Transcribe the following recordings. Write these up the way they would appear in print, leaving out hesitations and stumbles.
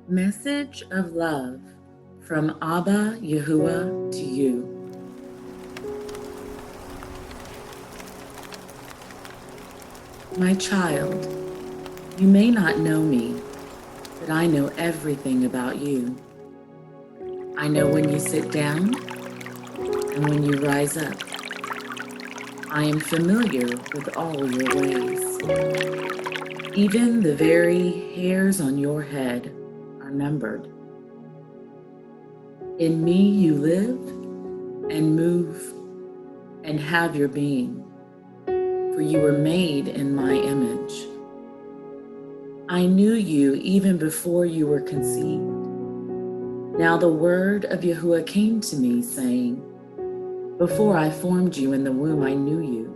Message of love from Abba Yahuah to you. My child, you may not know me, but I know everything about you. I know when you sit down and when you rise up. I am familiar with all your ways. Even the very hairs on your head are numbered. In me you live and move and have your being, for you were made in my image. I knew you even before you were conceived. Now the word of Yahuah came to me, saying, before I formed you in the womb, I knew you,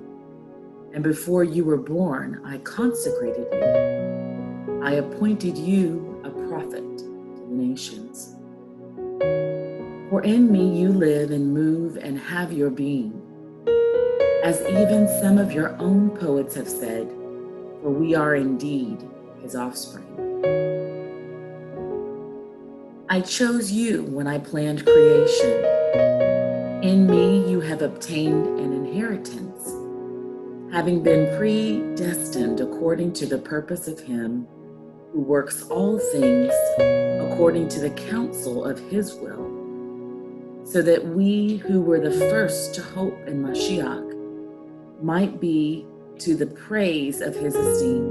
and before you were born, I consecrated you. I appointed you a prophet to the nations. For in me you live and move and have your being, as even some of your own poets have said, for we are indeed his offspring. I chose you when I planned creation. In me you have obtained an inheritance, having been predestined according to the purpose of him who works all things according to the counsel of his will, so that we who were the first to hope in Mashiach might be to the praise of his esteem.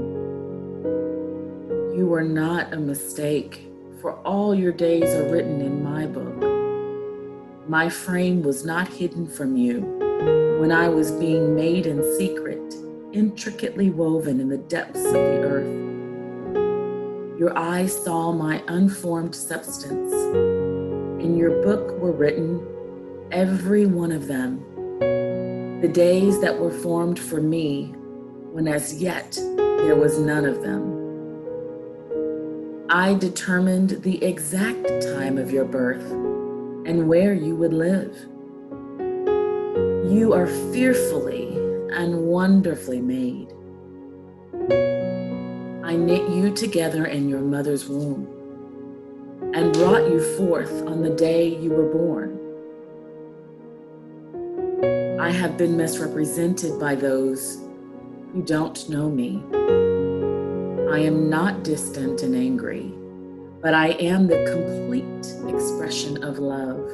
You are not a mistake, for all your days are written in my book. My frame was not hidden from you when I was being made in secret, intricately woven in the depths of the earth. Your eyes saw my unformed substance. In your book were written, every one of them, the days that were formed for me, when as yet there was none of them. I determined the exact time of your birth and where you would live. You are fearfully and wonderfully made. I knit you together in your mother's womb and brought you forth on the day you were born. I have been misrepresented by those who don't know me. I am not distant and angry, but I am the complete expression of love.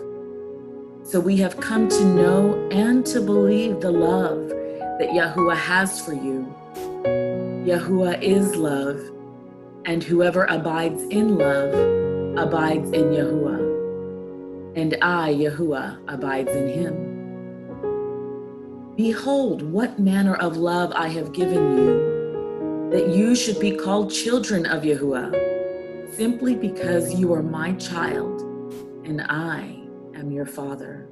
So we have come to know and to believe the love that Yahuah has for you. Yahuah is love, and whoever abides in love abides in Yahuah, and I, Yahuah, abides in him. Behold, what manner of love I have given you, that you should be called children of Yahuah, simply because you are my child, and I am your father.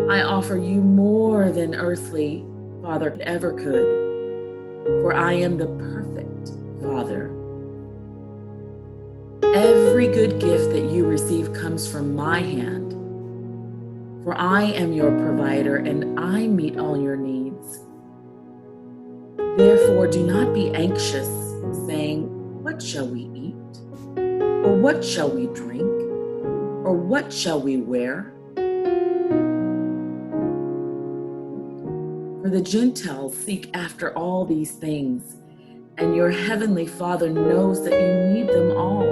I offer you more than earthly father ever could, for I am the perfect father. Every good gift that you receive comes from my hand, for I am your provider and I meet all your needs. Therefore, do not be anxious, saying, what shall we eat? Or what shall we drink? Or what shall we wear? For the Gentiles seek after all these things, and your heavenly Father knows that you need them all.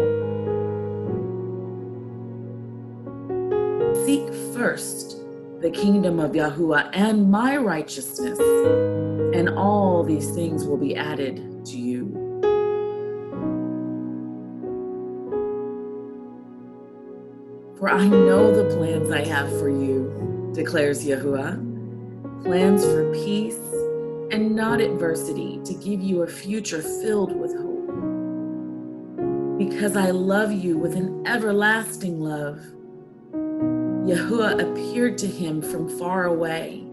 Seek first the kingdom of Yahuah and my righteousness, and all these things will be added to you. For I know the plans I have for you, declares Yahuah, plans for peace and not adversity, to give you a future filled with hope. Because I love you with an everlasting love, Yahuah appeared to him from far away.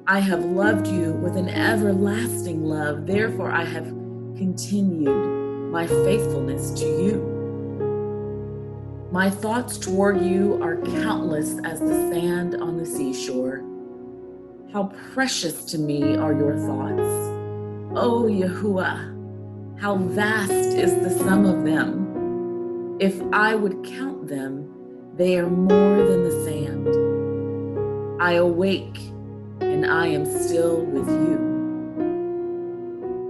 I have loved you with an everlasting love, therefore I have continued my faithfulness to you. My thoughts toward you are countless as the sand on the seashore. How precious to me are your thoughts, O Yahuah! How vast is the sum of them! If I would count them, they are more than the sand. I awake, and I am still with you.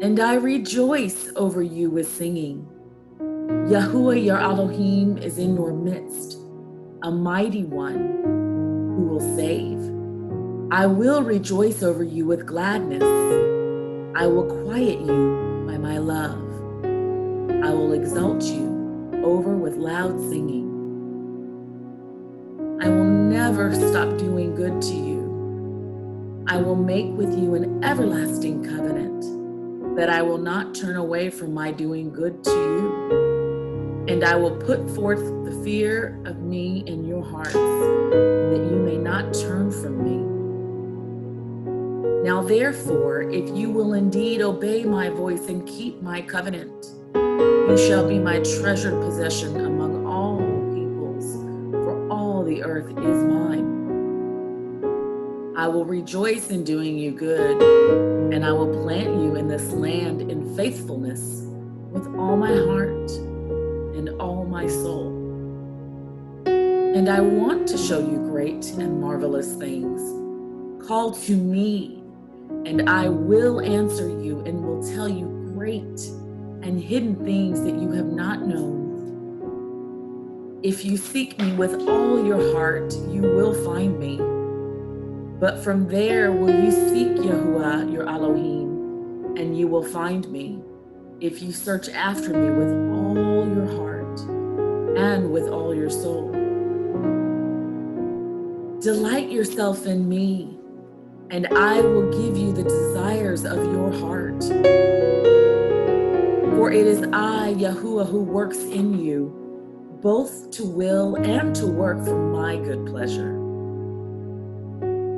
And I rejoice over you with singing. Yahuwah, your Elohim, is in your midst, a mighty one who will save. I will rejoice over you with gladness. I will quiet you by my love. I will exalt you over with loud singing. I will never stop doing good to you. I will make with you an everlasting covenant, that I will not turn away from my doing good to you. And I will put forth the fear of me in your hearts, that you may not turn from me. Now therefore, if you will indeed obey my voice and keep my covenant, you shall be my treasured possession among all peoples, for all the earth is mine. I will rejoice in doing you good, and I will plant you in this land in faithfulness with all my heart and all my soul. And I want to show you great and marvelous things. Call to me, and I will answer you and will tell you great and hidden things that you have not known. If you seek me with all your heart, you will find me. But from there will you seek Yahuwah, your Elohim, and you will find me, if you search after me with all your heart and with all your soul. Delight yourself in me, and I will give you the desires of your heart. For it is I, Yahuwah, who works in you, both to will and to work for my good pleasure.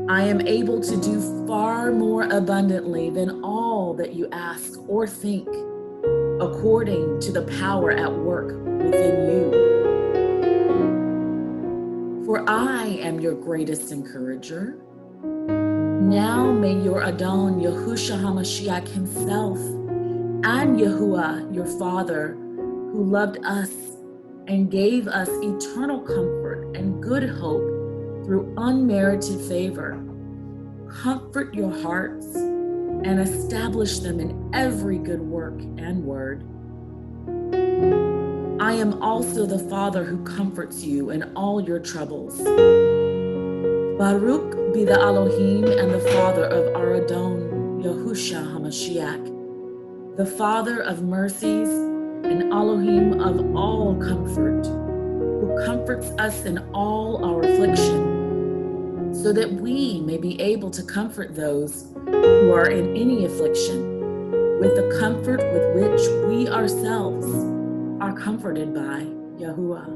I am able to do far more abundantly than all that you ask or think, according to the power at work within you. For I am your greatest encourager. Now may your Adon, Yahusha HaMashiach himself, and Yahuwah, your Father, who loved us and gave us eternal comfort and good hope through unmerited favor, comfort your hearts and establish them in every good work and word. I am also the Father who comforts you in all your troubles. Baruch be the Elohim and the Father of our Adon, Yahusha HaMashiach, the Father of mercies and Elohim of all comfort, who comforts us in all our affliction, so that we may be able to comfort those who are in any affliction with the comfort with which we ourselves are comforted by Yahuwah.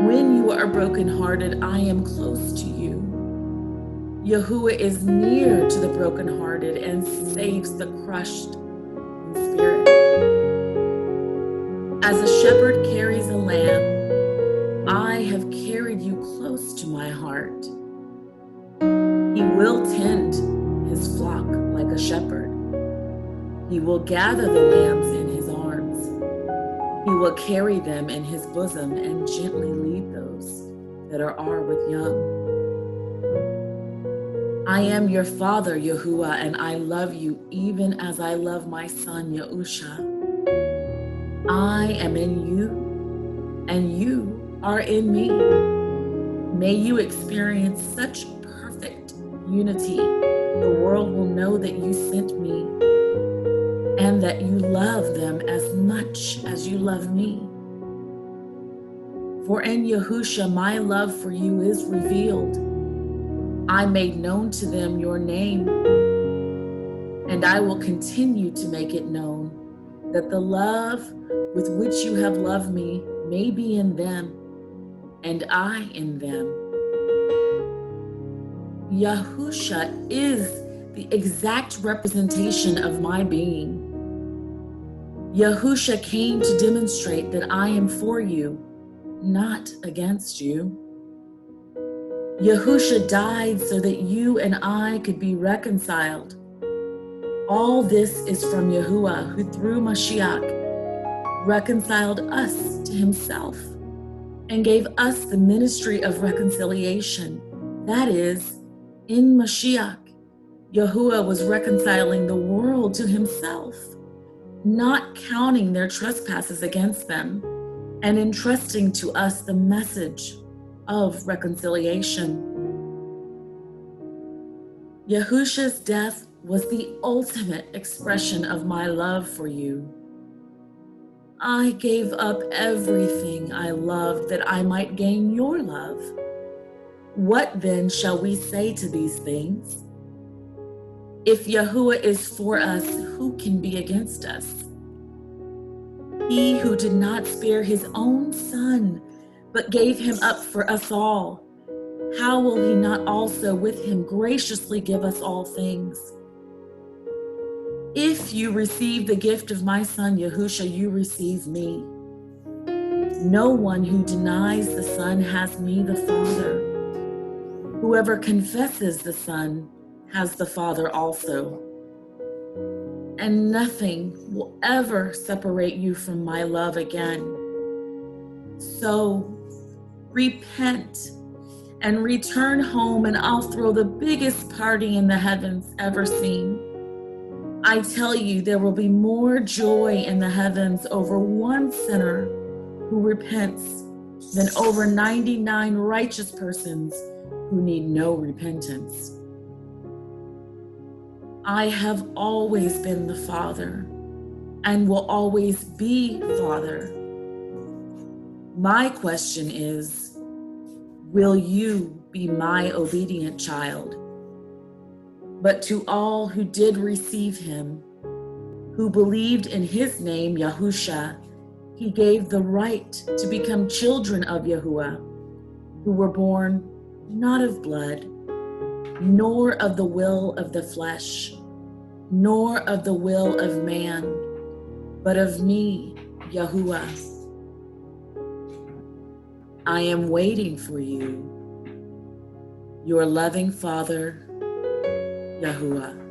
When you are brokenhearted, I am close to you. Yahuwah is near to the brokenhearted and saves the crushed in spirit. As a shepherd carries a lamb, I have carried you close to my heart. He will tend his flock like a shepherd. He will gather the lambs in his arms. He will carry them in his bosom and gently lead those that are with young. I am your Father, Yahuwah, and I love you even as I love my son, Yahusha. I am in you, and you are in me. May you experience such perfect unity, the world will know that you sent me and that you love them as much as you love me. For in Yahusha, my love for you is revealed. I made known to them your name, and I will continue to make it known, that the love with which you have loved me may be in them, and I in them. Yahusha is the exact representation of my being. Yahusha came to demonstrate that I am for you, not against you. Yahusha died so that you and I could be reconciled. All this is from Yahuwah, who through Mashiach reconciled us to himself, and gave us the ministry of reconciliation. That is, in Mashiach, Yahuwah was reconciling the world to himself, not counting their trespasses against them, and entrusting to us the message of reconciliation. Yahusha's death was the ultimate expression of my love for you. I gave up everything I loved that I might gain your love. What then shall we say to these things? If Yahuwah is for us, who can be against us? He who did not spare his own son, but gave him up for us all, how will he not also with him graciously give us all things? If you receive the gift of my son Yahusha, you receive me. No one who denies the Son has me, the Father. Whoever confesses the Son has the Father also. And nothing will ever separate you from my love again. So repent and return home, and I'll throw the biggest party in the heavens ever seen. I tell you, there will be more joy in the heavens over one sinner who repents than over 99 righteous persons who need no repentance. I have always been the Father and will always be Father. My question is, will you be my obedient child? But to all who did receive him, who believed in his name, Yahusha, he gave the right to become children of Yahuwah, who were born not of blood, nor of the will of the flesh, nor of the will of man, but of me, Yahuwah. I am waiting for you, your loving Father, Yahuwah.